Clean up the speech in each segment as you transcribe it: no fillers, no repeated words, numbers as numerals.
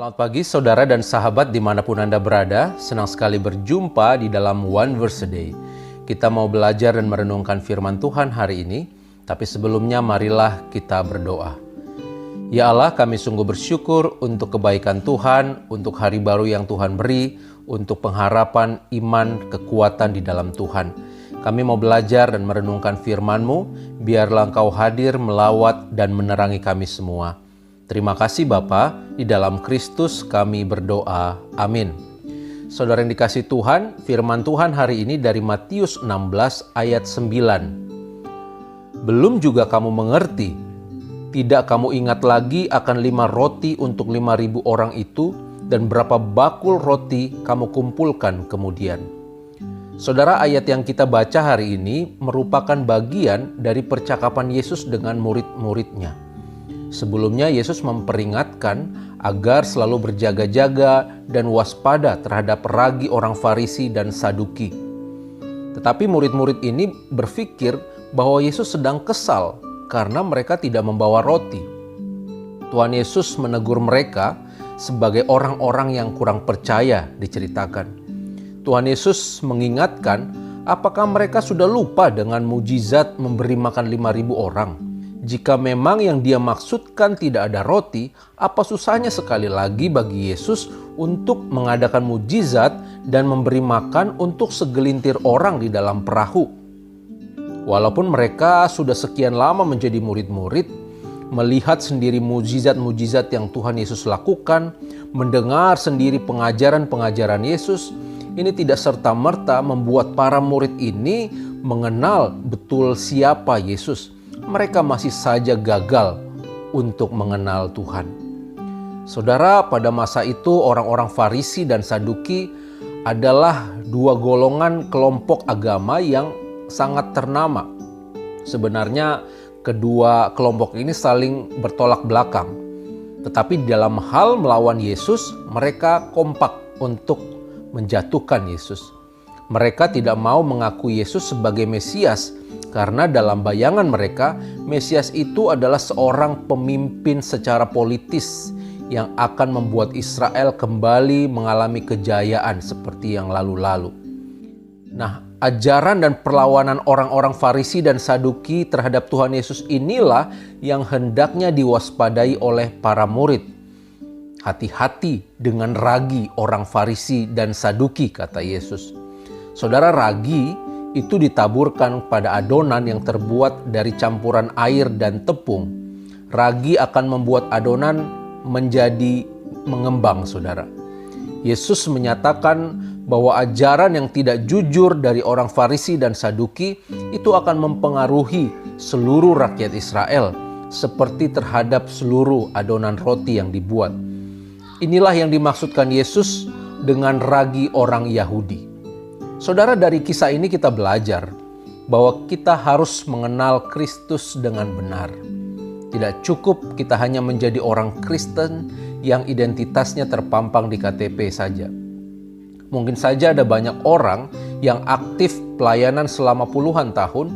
Selamat pagi saudara dan sahabat dimanapun Anda berada. Senang sekali berjumpa di dalam One Verse a Day. Kita mau belajar dan merenungkan firman Tuhan hari ini. Tapi sebelumnya marilah kita berdoa. Ya Allah, kami sungguh bersyukur untuk kebaikan Tuhan, untuk hari baru yang Tuhan beri, untuk pengharapan, iman, kekuatan di dalam Tuhan. Kami mau belajar dan merenungkan firman-Mu, biarlah Engkau hadir, melawat, dan menerangi kami semua. Terima kasih Bapa, di dalam Kristus kami berdoa. Amin. Saudara yang dikasihi Tuhan, firman Tuhan hari ini dari Matius 16 ayat 9. Belum juga kamu mengerti, tidak kamu ingat lagi akan 5 roti untuk 5.000 orang itu, dan berapa bakul roti kamu kumpulkan kemudian. Saudara, ayat yang kita baca hari ini merupakan bagian dari percakapan Yesus dengan murid-muridnya. Sebelumnya Yesus memperingatkan agar selalu berjaga-jaga dan waspada terhadap ragi orang Farisi dan Saduki. Tetapi murid-murid ini berpikir bahwa Yesus sedang kesal karena mereka tidak membawa roti. Tuhan Yesus menegur mereka sebagai orang-orang yang kurang percaya, diceritakan. Tuhan Yesus mengingatkan apakah mereka sudah lupa dengan mujizat memberi makan 5.000 orang. Jika memang yang dia maksudkan tidak ada roti, apa susahnya sekali lagi bagi Yesus untuk mengadakan mujizat dan memberi makan untuk segelintir orang di dalam perahu. Walaupun mereka sudah sekian lama menjadi murid-murid, melihat sendiri mujizat-mujizat yang Tuhan Yesus lakukan, mendengar sendiri pengajaran-pengajaran Yesus, ini tidak serta-merta membuat para murid ini mengenal betul siapa Yesus. Mereka masih saja gagal untuk mengenal Tuhan. Saudara, pada masa itu orang-orang Farisi dan Saduki adalah dua golongan kelompok agama yang sangat ternama. Sebenarnya kedua kelompok ini saling bertolak belakang. Tetapi dalam hal melawan Yesus, mereka kompak untuk menjatuhkan Yesus. Mereka tidak mau mengakui Yesus sebagai Mesias karena dalam bayangan mereka, Mesias itu adalah seorang pemimpin secara politis yang akan membuat Israel kembali mengalami kejayaan seperti yang lalu-lalu. Nah, ajaran dan perlawanan orang-orang Farisi dan Saduki terhadap Tuhan Yesus inilah yang hendaknya diwaspadai oleh para murid. Hati-hati dengan ragi orang Farisi dan Saduki, kata Yesus. Saudara, ragi itu ditaburkan pada adonan yang terbuat dari campuran air dan tepung. Ragi akan membuat adonan menjadi mengembang, saudara. Yesus menyatakan bahwa ajaran yang tidak jujur dari orang Farisi dan Saduki itu akan mempengaruhi seluruh rakyat Israel seperti terhadap seluruh adonan roti yang dibuat. Inilah yang dimaksudkan Yesus dengan ragi orang Yahudi. Saudara, dari kisah ini kita belajar bahwa kita harus mengenal Kristus dengan benar. Tidak cukup kita hanya menjadi orang Kristen yang identitasnya terpampang di KTP saja. Mungkin saja ada banyak orang yang aktif pelayanan selama puluhan tahun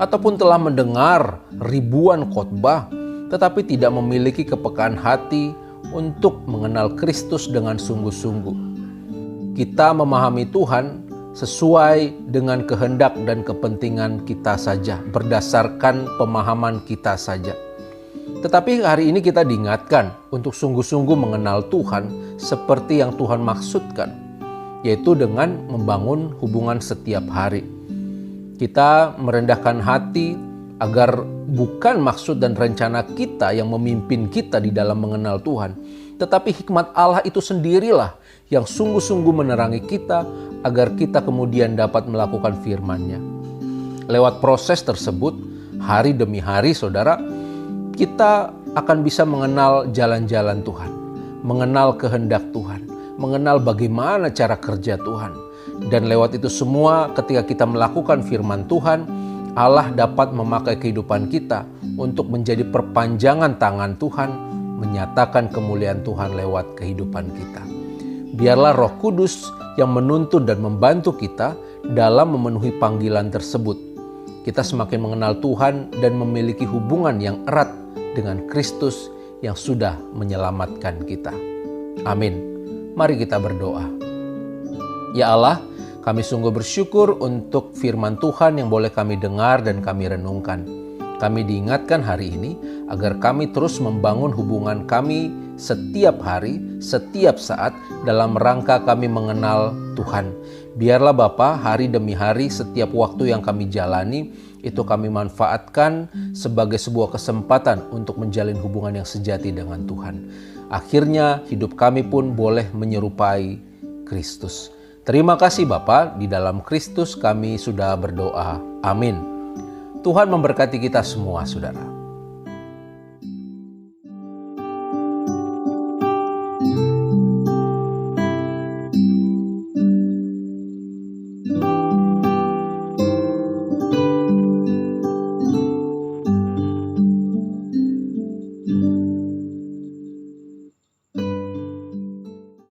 ataupun telah mendengar ribuan khotbah tetapi tidak memiliki kepekaan hati untuk mengenal Kristus dengan sungguh-sungguh. Kita memahami Tuhan sesuai dengan kehendak dan kepentingan kita saja, berdasarkan pemahaman kita saja. Tetapi hari ini kita diingatkan untuk sungguh-sungguh mengenal Tuhan seperti yang Tuhan maksudkan, yaitu dengan membangun hubungan setiap hari. Kita merendahkan hati agar bukan maksud dan rencana kita yang memimpin kita di dalam mengenal Tuhan, tetapi hikmat Allah itu sendirilah yang sungguh-sungguh menerangi kita agar kita kemudian dapat melakukan firman-Nya. Lewat proses tersebut, hari demi hari, saudara, kita akan bisa mengenal jalan-jalan Tuhan, mengenal kehendak Tuhan, mengenal bagaimana cara kerja Tuhan. Dan lewat itu semua, ketika kita melakukan firman Tuhan, Allah dapat memakai kehidupan kita untuk menjadi perpanjangan tangan Tuhan, menyatakan kemuliaan Tuhan lewat kehidupan kita. Biarlah Roh Kudus yang menuntun dan membantu kita dalam memenuhi panggilan tersebut. Kita semakin mengenal Tuhan dan memiliki hubungan yang erat dengan Kristus yang sudah menyelamatkan kita. Amin. Mari kita berdoa. Ya Allah, kami sungguh bersyukur untuk firman Tuhan yang boleh kami dengar dan kami renungkan. Kami diingatkan hari ini agar kami terus membangun hubungan kami setiap hari, setiap saat dalam rangka kami mengenal Tuhan. Biarlah Bapa, hari demi hari setiap waktu yang kami jalani itu kami manfaatkan sebagai sebuah kesempatan untuk menjalin hubungan yang sejati dengan Tuhan. Akhirnya hidup kami pun boleh menyerupai Kristus. Terima kasih Bapa, di dalam Kristus kami sudah berdoa. Amin. Tuhan memberkati kita semua, saudara.